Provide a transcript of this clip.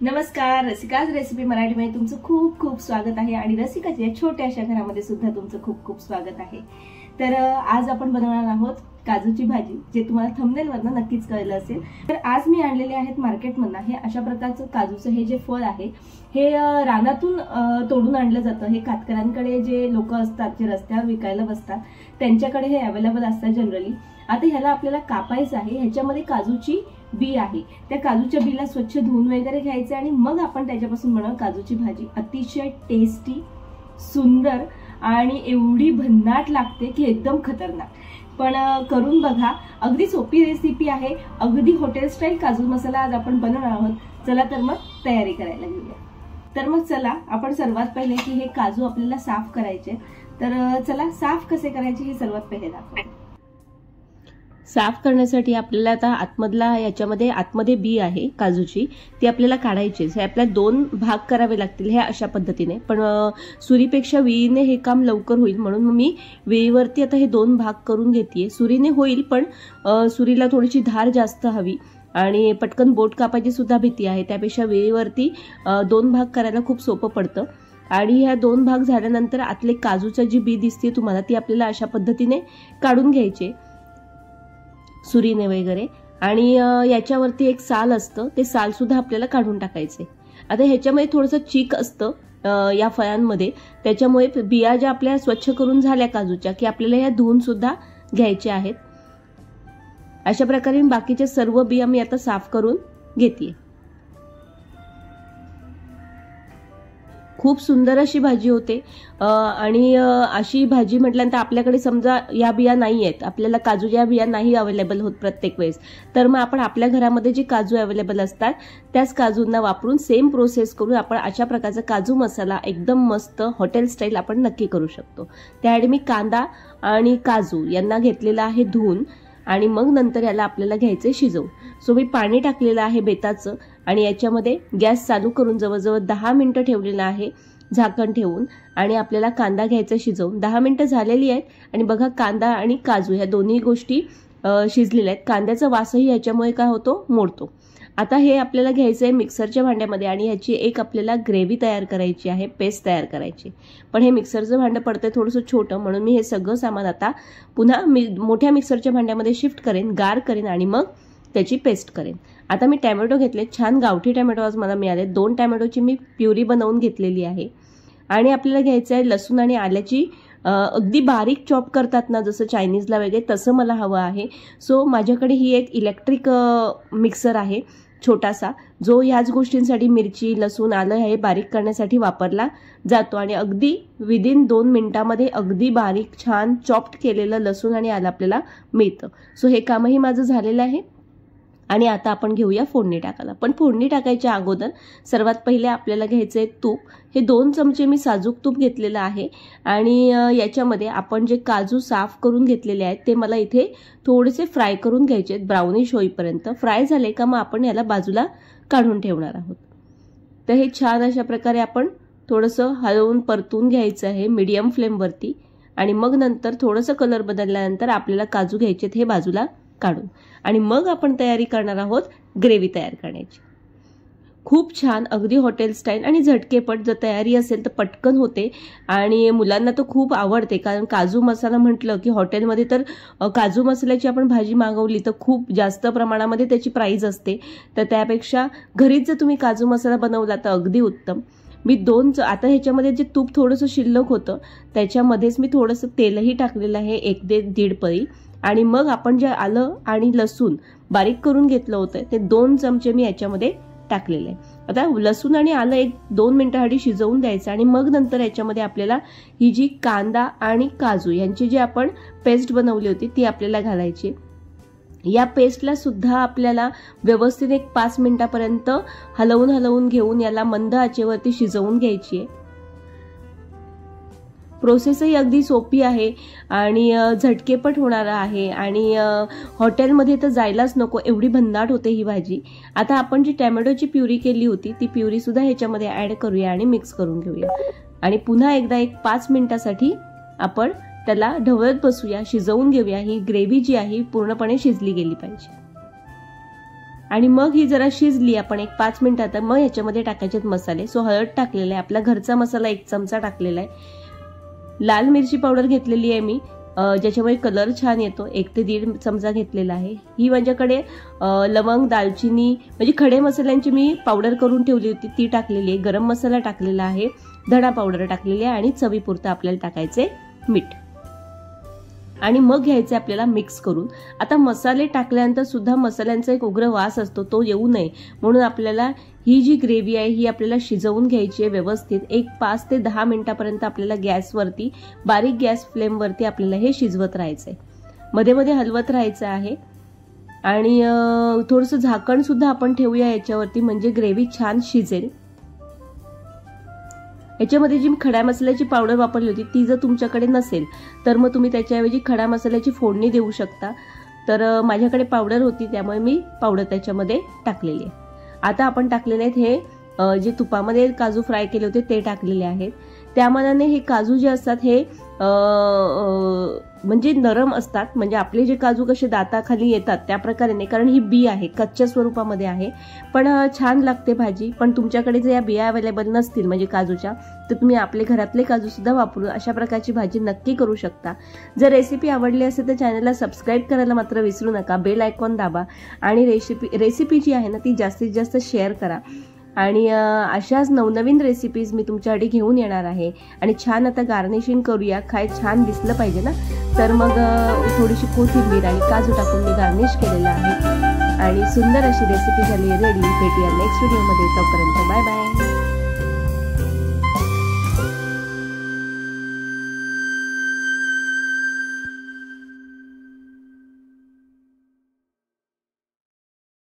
नमस्कार, रसिकाज रेसिपी मराठीमध्ये तुमचं खूप खूप स्वागत आहे आणि रसिकाच्या या छोट्याशा घरामध्ये सुद्धा तुमचं खूप खूप स्वागत आहे। तर आज आपण बनवणार आहोत काजूची भाजी, जे तुम्हाला थंबनेलवरनं नक्कीच कळलं असेल। तर आज मी आणलेले आहेत मार्केटमधनं हे अशा प्रकारचं काजूचं हे जे फळ आहे हे रानातून तोडून आणलं जातं। हे कातकऱ्यांकडे जे लोक असतात, जे रस्त्यावर विकायला बसतात, त्यांच्याकडे हे अवेलेबल असतात जनरली। आता ह्याला आपल्याला कापायचं आहे। ह्याच्यामध्ये काजूची बी आहे, त्या काजूच्या बीला स्वच्छ धुवून वगैरे घ्यायचे आणि मग आपण त्याच्यापासून बनवू काजूची भाजी। अतिशय टेस्टी, सुंदर आणि एवढी भन्नाट लागते की एकदम खतरनाक। पण करून बघा, अगदी सोपी रेसिपी आहे, अगदी हॉटेल स्टाईल काजू मसाला आज आपण बनवणार आहोत। चला तर मग तयारी करायला घेऊया। तर मग चला आपण सर्वात पहिले की हे काजू आपल्याला साफ करायचे। तर चला साफ कसे करायचे हे सर्वात पहिले दाखवते। साफ करण्यासाठी आपल्याला आता आतमध्ये बी आहे काजूची, ती आपल्याला काढायची आहे। आपल्याला दोन भाग करावे लागतील हे अशा पद्धतीने, पण सुरीपेक्षा विळीने हे काम लवकर होईल म्हणून मी विळीवरती आता हे दोन भाग करून घेतेय। सुरीने होईल पण सुरीला थोडीशी धार जास्त हवी आणि पटकन बोट कापायची सुद्धा भीती आहे, त्यापेक्षा विळीवरती दोन भाग करायला खूप सोपं पडतं। आणि ह्या दोन भाग झाल्यानंतर आतले काजूची जी बी दिसते तुम्हाला, ती आपल्याला अशा पद्धतीने काढून घ्यायचे सुरीने वगैरे। आणि याच्यावरती एक साल असतं, ते साल सुद्धा आपल्याला काढून टाकायचे। आता ह्याच्यामध्ये थोडंसं चीक असतं या फळांमध्ये, त्याच्यामुळे बिया ज्या आपल्या स्वच्छ करून झाल्या काजूच्या की आपल्याला ह्या धुवून सुद्धा घ्यायच्या आहेत। अशा प्रकारे बाकीच्या सर्व बिया मी आता साफ करून घेते। खूप सुंदर अशी भाजी होते आणि अशी भाजी म्हटल्यानंतर आपल्याकडे समजा या बिया नाही आहेत, आपल्याला काजूच्या बिया नाही अवेलेबल होत प्रत्येक वेळेस, तर मग आपण आपल्या घरामध्ये जे काजू अवेलेबल असतात त्याच काजूंना वापरून सेम प्रोसेस करून आपण अशा प्रकारचा काजू मसाला एकदम मस्त हॉटेल स्टाईल आपण नक्की करू शकतो। त्यासाठी मी कांदा आणि काजू यांना घेतलेला आहे धुवून आणि मग नंतर याला आपल्याला घ्यायचे शिजवून। सो मी पाणी टाकलेलं आहे बेताचं आणि याच्यामध्ये गॅस चालू करून जवळजवळ 10 मिनिटं ठेवलेलं आहे झाकण ठेवून, आणि आपल्याला कांदा घ्यायचा शिजवून। 10 मिनिटं झालेली आहेत आणि बघा कांदा आणि काजू ह्या दोन्ही गोष्टी शिजलेल्या आहेत। कांद्याचा वासही याच्यामुळे काय होतो, मोडतो। आता हे आपल्याला घ्यायचं आहे मिक्सरच्या भांड्यामध्ये आणि ह्याची एक आपल्याला ग्रेव्ही तयार करायची आहे, पेस्ट तयार करायची। पण हे मिक्सरचं भांडं पडतंय थोडंसं छोटं, म्हणून मी हे सगळं सामान आता पुन्हा मोठ्या मिक्सरच्या भांड्यामध्ये शिफ्ट करेन, गार करेन आणि मग त्याची पेस्ट करेन। आता मी टॅमॅटो घेतले, छान गावठी टॅमॅटो आज मला मिळाले। 2 टॅमॅटोची मी प्युरी बनवून घेतलेली आहे। आणि आपल्याला घ्यायचं आहे लसूण आणि आल्याची अगदी बारीक चॉप करतात ना, जसं चायनीजला वगैरे, तसं मला हवं आहे। सो माझ्याकडे ही एक इलेक्ट्रिक मिक्सर आहे छोटासा, जो ह्याच गोष्टींसाठी मिरची, लसूण, आलं हे बारीक करण्यासाठी वापरला जातो आणि अगदी विदिन 2 मिनिटांमध्ये अगदी बारीक छान चॉप्ड केलेलं लसूण आणि आलं आपल्याला मिळतं। सो हे कामही माझं झालेलं आहे आणि आता आपण घेऊया फोडणी टाकायला। पण फोडणी टाकायच्या अगोदर सर्वात पहिले आपल्याला घ्यायचे तूप। हे 2 चमचे मी साजूक तूप घेतलेलं आहे आणि याच्यामध्ये आपण जे काजू साफ करून घेतलेले आहेत ते मला इथे थोडेसे फ्राय करून घ्यायचे आहेत, ब्राउनिश होईपर्यंत। फ्राय झाले का मग आपण याला बाजूला काढून ठेवणार आहोत। तर हे छान अशा प्रकारे आपण थोडंसं हलवून परतून घ्यायचं आहे मीडियम फ्लेमवरती आणि मग नंतर थोडंसं कलर बदलल्यानंतर आपल्याला काजू घ्यायचे हे बाजूला काढून, आणि मग आपण तयारी करणार आहोत ग्रेव्ही तयार करण्याची। खूप छान, अगदी हॉटेल स्टाईल आणि झटकेपट, जर तयारी असेल तर पटकन होते आणि मुलांना तर खूप आवडते। कारण काजू मसाला म्हटलं की हॉटेलमध्ये तर काजू मसाल्याची आपण भाजी मागवली तर खूप जास्त प्रमाणामध्ये त्याची प्राइस असते, तर त्यापेक्षा घरीच जर तुम्ही काजू मसाला बनवला तर अगदी उत्तम। मी आता ह्याच्यामध्ये जे तूप थोडंसं शिल्लक होतं त्याच्यामध्येच मी थोडंसं तेलही टाकलेलं आहे, 1 ते 1.5 पळी, आणि मग आपण जे आलं आणि लसूण बारीक करून घेतलं होतं ते 2 चमचे मी याच्यामध्ये टाकलेले आहे। आता लसूण आणि आलं 1-2 मिनिटांसाठी शिजवून द्यायचं आणि मग नंतर याच्यामध्ये आपल्याला ही जी कांदा आणि काजू यांची जी आपण पेस्ट बनवली होती ती आपल्याला घालायची। या पेस्टला सुद्धा आपल्याला व्यवस्थित 5 मिनिटांपर्यंत हलवून घेऊन याला मंद आचेवरती शिजवून घ्यायची आहे। प्रोसेसही अगदी सोपी आहे आणि झटकेपट होणार आहे आणि हॉटेलमध्ये तर जायलाच नको एवढी भन्नाट होते ही भाजी। आता आपण जी टॅमॅटोची प्युरी केली होती ती प्युरी सुद्धा ह्याच्यामध्ये ऍड करूया आणि मिक्स करून घेऊया आणि पुन्हा एकदा 5 मिनिटांसाठी आपण त्याला ढवळत बसूया, शिजवून घेऊया। ही ग्रेव्ही जी आहे पूर्णपणे शिजली गेली पाहिजे। आणि मग ही जरा शिजली आपण एक 5 मिनिटात, मग ह्याच्यामध्ये टाकायचे मसाले. सो हळद टाकलेला आहे, आपला घरचा मसाला 1 चमचा टाकलेला आहे. लाल मिरची पावडर घेतलेली आहे मी, ज्याच्यामुळे कलर छान येतो, 1 ते 1.5 चमचा घेतलेला आहे. ही माझ्याकडे लवंग, दालचिनी म्हणजे खडे मसाल्यांची मी पावडर करून ठेवली होती ती टाकलेली आहे. गरम मसाला टाकलेला आहे, धणा पावडर टाकलेली आहे आणि चवीपुरतं आपल्याला टाकायचे मीठ. आणि मग घ्यायचे आपल्याला मिक्स करून. आता मसाले टाकल्यानंतर सुद्धा मसाल्यांचा एक उग्र वास असतो, तो येऊ नये म्हणून आपल्याला ही जी ग्रेव्ही आहे ही आपल्याला शिजवून घ्यायची आहे व्यवस्थित. एक 5 ते 10 मिनिटापर्यंत आपल्याला गॅसवरती, बारीक गॅस फ्लेमवरती आपल्याला हे शिजवत राहायचंय. मध्ये मध्ये हलवत राहायचं आहे. आणि थोडंसं झाकण सुद्धा आपण ठेवूया याच्यावरती, म्हणजे ग्रेव्ही छान शिजेल. याच्यामध्ये जी खड्या मसाल्याची पावडर वापरली होती ती जर तुमच्याकडे नसेल तर मग तुम्ही त्याच्याऐवजी खडा मसाल्याची फोडणी देऊ शकता. तर माझ्याकडे पावडर होती त्यामुळे मी पावडर त्याच्यामध्ये टाकलेली आहे. आता आपण टाकलेले आहेत हे जे तुपामध्ये काजू फ्राय केले होते ते टाकलेले आहेत. त्या मानाने हे काजू जे असतात हे म्हणजे नरम असतात, म्हणजे आपले जे काजू कसे दाताखाली येतात त्या प्रकारे नाही, कारण ही बी आहे, कच्च्या स्वरूपामध्ये आहे, पण छान लागते भाजी. पण तुमच्याकडे जर या बिया अवेलेबल नसतील म्हणजे काजूच्या, तर तुम्ही आपले घरातले काजू सुद्धा वापरून अशा प्रकारची भाजी नक्की करू शकता. जर रेसिपी आवडली असेल तर चॅनलला सबस्क्राईब करायला मात्र विसरू नका, बेल आयकॉन दाबा आणि रेसिपी जी आहे ना ती जास्तीत जास्त शेअर करा. आणि अशाच नवनवीन रेसिपीज मी तुमच्यासाठी घेऊन येणार आहे. आणि छान आता गार्निशिंग करूया, खाय छान दिसलं पाहिजे ना, तर मग थोडीशी कोथिंबीर आणि काजू टाकून मी गार्निश केलेलं आहे. आणि सुंदर अशी रेसिपी झाली रेडी. भेटूया नेक्स्ट व्हिडिओमध्ये, तोपर्यंत बाय बाय.